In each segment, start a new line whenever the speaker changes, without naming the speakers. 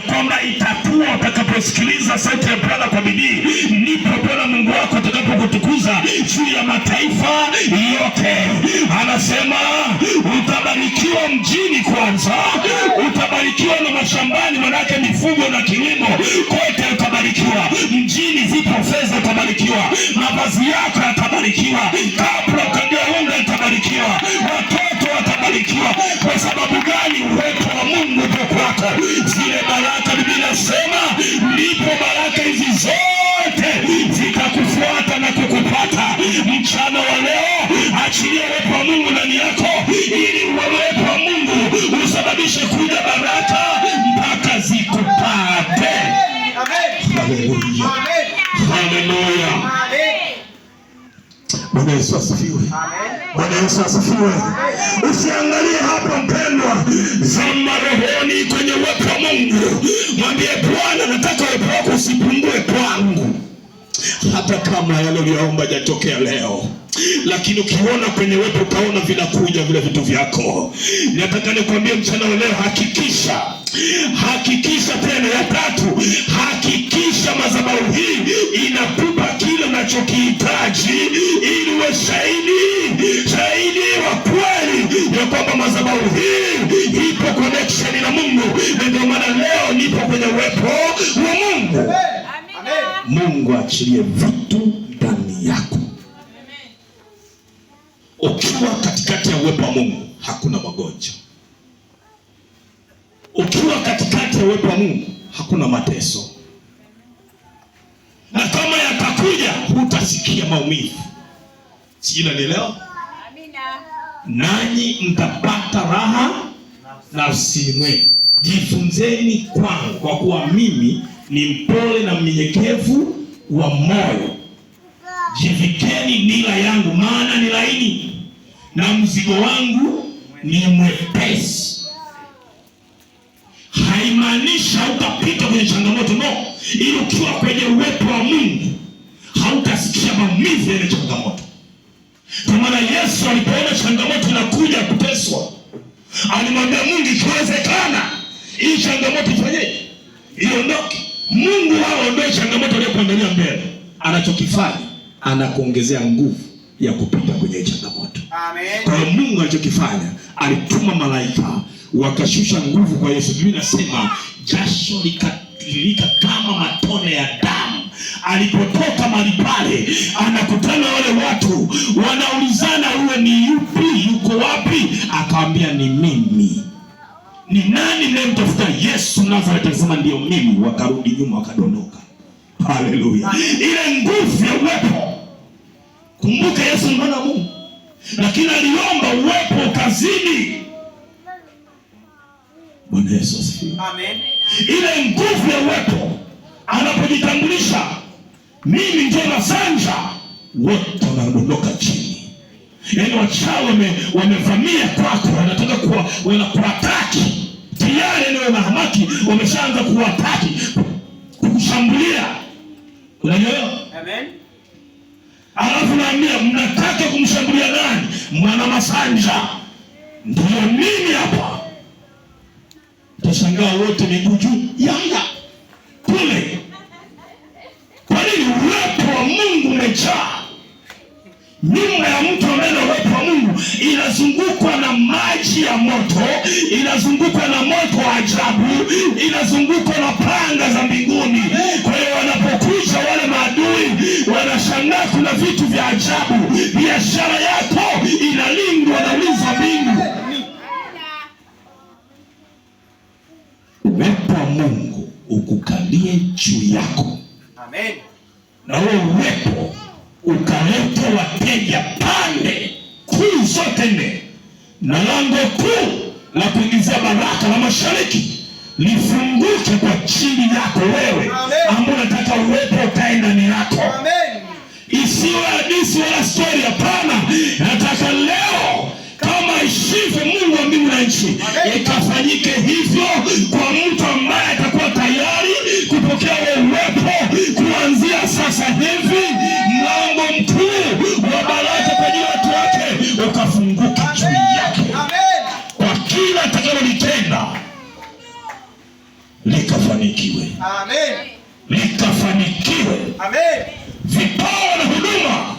kwamba itakuwa utakaposikiliza sauti ya Bwana kwa bidii, ndipo Bwana Mungu wako atakapokutukuza juu ya mataifa yote. Anasema utabarikiwa mjini kwanza, utabarikiwa na mashambani, manake mifugo na kilimo kote utabarikiwa. Mjini zipo fedha utabarikiwa, mavazi yako yatabarikiwa, kabla ukandia unga utabarikiwa, watoto watabarikiwa. Kwa sababu gani? Uwepo wa Mungu uko kwako. Zile baraka Biblia inasema ndipo baraka hizi zote zitakufuata na kukupata. Mchana wa leo achilia uwepo wa Mungu ndani yako, ili uwepo wa Mungu usababishe kuja baraka mpaka zikupate. Amen. Haleluya. Haleluya. Bwana Yesu asifiwe. Bwana Yesu asifiwe. Usiangalie hapo mpendwa, zama rohoni kwenye uwepo wa Mungu. Mwambie Bwana, nataka uwepo wako usipungue kwangu. Hata kama yale uliyoomba hajatokea leo, lakini ukiona kwenye uwepo utaona vinakuja vile vitu vyako. Nataka nikwambie mchana wa leo, hakikisha tena ya tatu, hakikisha madhabahu hii inakupa kile unachokihitaji, ili uwe shahidi wa kweli ya kwamba madhabahu hii ipo connection na Mungu. Ndio maana leo nipo kwenye uwepo wa Mungu. Mungu achilie vitu ndani yako. Ukiwa katikati ya uwepo wa Mungu hakuna magonjwa. Ukiwa katikati ya uwepo wa Mungu hakuna mateso. Na kama yatakuja hutasikia maumivu. Sijui unanielewa? Amina. Nanyi mtapata raha nafsini mwenu. Jifunzeni kwangu, kwa kuwa mimi ni mpole na mnyenyekevu wa moyo. Jivikeni nira yangu, maana ni laini na mzigo wangu ni mwepesi. Haimaanishi hautapita kwenye changamoto, no. Ili ukiwa kwenye uwepo wa Mungu hautasikia maumivu ya changamoto. Kwa maana Yesu alipoona changamoto inakuja kuteswa, alimwambia Mungu, ikiwezekana hii changamoto ifanyeje? Iondoke. Mungu haondoe changamoto aliyokuandalia mbele. Anachokifanya, anakuongezea nguvu ya kupita kwenye changamoto. Amen. Kwa hiyo Mungu alichokifanya, alituma malaika wakashusha nguvu kwa Yesu. Biblia inasema jasho likatiririka kama matone ya damu. Alipotoka mahali pale, anakutana wale watu, wanaulizana huyo ni yupi, yuko wapi? Akamwambia ni mimi. Ni nani mnayemtafuta? Yesu Nazareti. Alisema ndio mimi. Wakarudi nyuma, wakadondoka. Haleluya. Ile nguvu ya uwepo. Kumbuka Yesu ni mwana wa Mungu, lakini aliomba uwepo kazini. Bwana Yesu asifiwe. Amen. Ile nguvu ya uwepo anapojitambulisha, mimi ndio Masanja, wote wanadondoka chini. Yaani wachawi wamevamia kwako, wanataka wanakuataki. Tayari ni wanahamaki, wameshaanza kuataki, kukushambulia. Unanielewa? Amen. Alafu naambia, mnataka kumshambulia nani? Mwana Masanja. Ndio mimi hapa. Utashangaa wote miguu juu, yanga kule. Kwa nini? Uwepo wa Mungu umejaa. Nyumba ya mtu ambaye na uwepo wa Mungu inazungukwa na maji ya moto, inazungukwa na moto wa ajabu, inazungukwa na panga za mbinguni. Kwa hiyo wanapokuja wale maadui, wanashangaa kuna vitu vya ajabu. Biashara yako inalindwa na ulinzi wa mbingu. Uwepo wa Mungu ukukalie juu yako. Amen. Na huo uwepo ukaleta wateja pande kuu zote nne, na lango kuu la kuingizia baraka la mashariki lifunguke kwa chini yako wewe, ambao unataka uwepo ukae ndani yako. Amen. Isiwe hadithi wala story, hapana. Nataka leo kama ishivyo Mungu wa mbingu na nchi, ikafanyike hivyo kwa mtu ambaye atakuwa tayari kupokea uwepo kuanzia sasa hivi. Mlango mkuu wa baraka kwa ajili ya watu wake ukafunguka juu yake. Kwa kila atakalolitenda likafanyika. likafanikiwe.
Amen.
Likafanikiwe.
Amen.
Vipawa na huduma,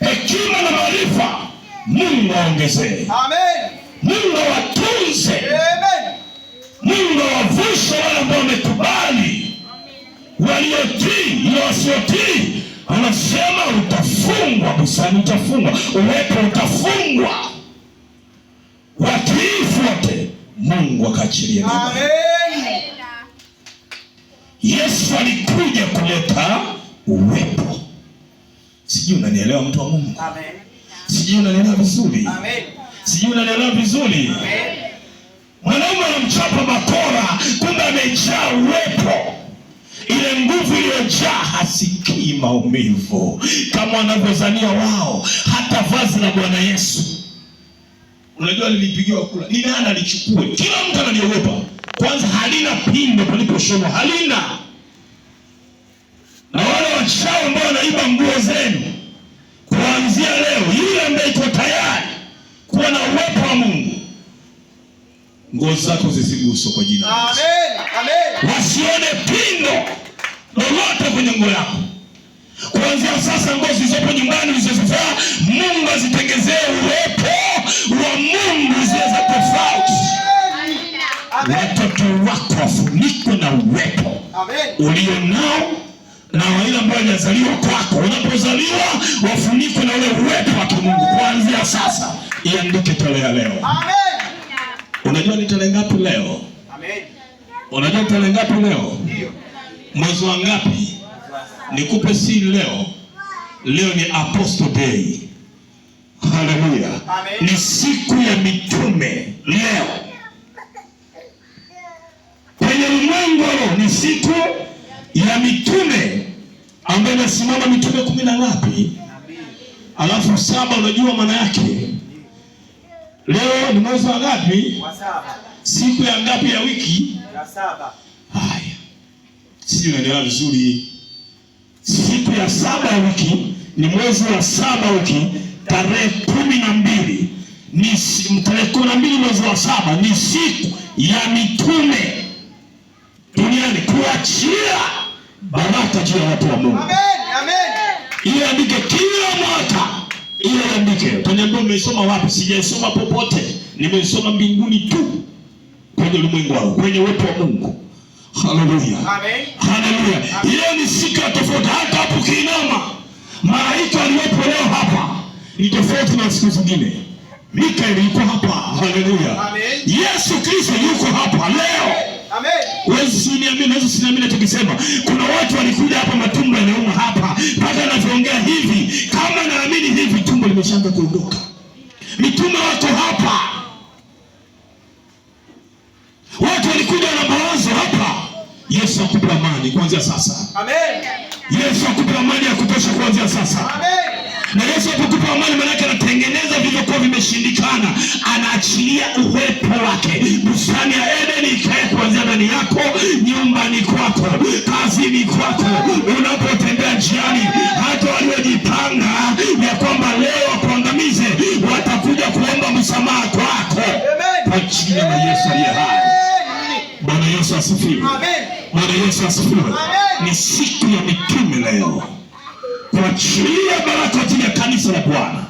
hekima na maarifa, Mungu aongezee.
Amen.
Mungu awatunze.
Amen.
Mungu awavushe wale ambao wamekubali, waliotii na wasiotii. Anasema utafungwa, busani utafungwa, uwepo utafungwa. Watiifu wote Mungu akaachilie neema.
Amen.
Yesu alikuja kuleta uwepo. Sijui unanielewa mtu wa Mungu?
Amen.
Sijui unanielewa vizuri?
Amen.
Sijui unanielewa vizuri?
Amen.
Mwanaume anamchapa bakora, kumbe amejaa uwepo. Ile nguvu iliyojaa, hasikii maumivu kama wanavyozania wao. Hata vazi la Bwana Yesu, unajua lilipigiwa kula, ni nani alichukue? Kila mtu analiogopa. Kwanza halina pindo paliposhonwa, halina. Na wale wachawi ambao wanaiba nguo zenu, kuanzia leo, yule ambaye iko tayari kuwa na uwepo wa Mungu, nguo zako zisiguswe kwa jina la Yesu.
Amen. Amen.
Wasione pindo lolote kwenye nguo yako. Kuanzia sasa, nguo zilizopo nyumbani ulizozivaa, Mungu azitengezee uwepo wa Mungu ziwe za tofauti. Watoto wako wafunikwe na uwepo ulionao na wale ambao hawajazaliwa kwako. Unapozaliwa wafunikwe na ule uwepo wa Mungu. Kuanzia sasa, iandike tarehe leo.
Amen.
Unajua ni tarehe ngapi leo?
Amen.
Unajua ni tarehe ngapi leo?
Ndio.
Mwezi wa ngapi? Nikupe siri leo. Leo ni Apostle Day. Haleluya. Ni siku ya mitume leo. Kwenye ulimwengu leo ni siku ya mitume ambayo inasimama mitume 10 na ngapi? Alafu 7, unajua maana yake? Leo ni mwezi wa ngapi?
Wa 7.
Siku ya ngapi ya wiki?
Ya 7.
Haya. Sisi tunaelewa vizuri. Siku ya 7 ya wiki ni mwezi wa 7 wiki, tarehe 12. Ni tarehe 12 mwezi wa 7 ni siku ya mitume duniani kuachia baraka juu ya watu wa Mungu.
Amen. Amen.
Ile andike kila mwaka. Ile andike. Utaniambia umesoma wapi? Sijaisoma popote. Nimesoma mbinguni tu. Kwenye ulimwengu wao, kwenye uwepo wa Mungu. Haleluya.
Amen.
Haleluya. Hiyo ni siku ya tofauti. Hata hapo kiinama, malaika aliyepo leo hapa ni tofauti na siku zingine. Mikaeli yuko hapa. Haleluya.
Amen.
Yesu Kristo yuko hapa leo.
Amen.
Wewe usiniamini, naweza usiniamini tukisema kuna watu walikuja hapa matumbo yanauma hapa. Mpaka anavyoongea hivi, kama naamini hivi, tumbo limeshaanza kuondoka. Mitume wako hapa. Watu walikuja na mawazo hapa. Yesu akupe amani kuanzia sasa.
Amen.
Yesu akupe amani ya kutosha kuanzia sasa.
Amen.
Na Yesu akupe amani, maana yake anatengeneza vilivyokuwa vimeshindikana, anaachilia uwepo wake. Bustani ya Edeni ikae kuanzia ndani yako, nyumbani kwako, kazini kwako, unapotembea njiani. Hata waliojipanga ya kwamba leo wakuangamize watakuja kuomba msamaha kwako.
Amen.
Kwa jina la Yesu aliye hai. Bwana Yesu asifiwe.
Amen.
Bwana Yesu asifiwe. Ni siku ya mitume leo, kuachilia baraka kwa ajili ya kanisa la Bwana.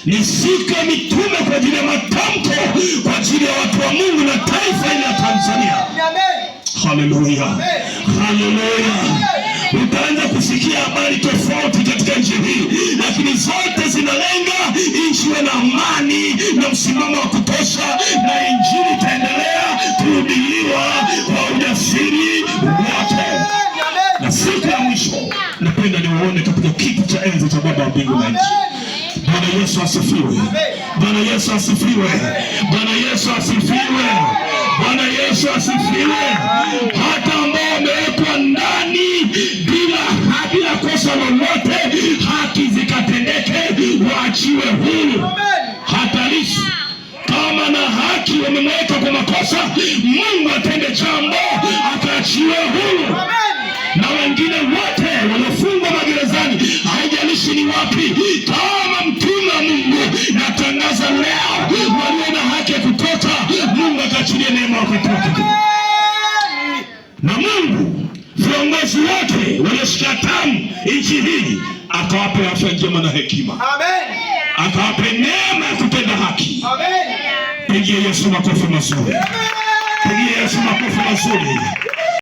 Ni siku ya mitume kwa ajili ya matamko, kwa ajili ya watu wa Mungu na taifa hili la Tanzania. Haleluya. Haleluya. Utaanza kusikia habari tofauti katika nchi hii, lakini zote zinalenga nchi iwe na amani na msimamo wa kutosha, na injili itaendelea kuhubiriwa kwa ujasiri wote. Na siku ya mwisho napenda niwaone katika kiti cha enzi cha Baba wa mbingu na nchi. Bwana Yesu asifiwe. Bwana Yesu asifiwe. Bwana Yesu asifiwe. Bwana Yesu asifiwe. Hata ambao wamewekwa ndani bila kosa lolote, haki zikatendeke, waachiwe huru. Hata Lissu kama na haki wamemweka kwa makosa, Mungu atende jambo, akaachiwe huru. Na wengine wote waliofungwa magerezani, haijalishi ni wapi, kama mtume wa Mungu natangaza leo, walio na haki ya kutoka, Mungu akaachilie neema ya kutoka. Na Mungu viongozi wote walioshikia tamu nchi hii akawape afya njema na hekima.
Amen.
Akawape neema ya kutenda haki.
Amen.
Pigie Yesu makofi mazuri. Pigie Yesu makofi mazuri.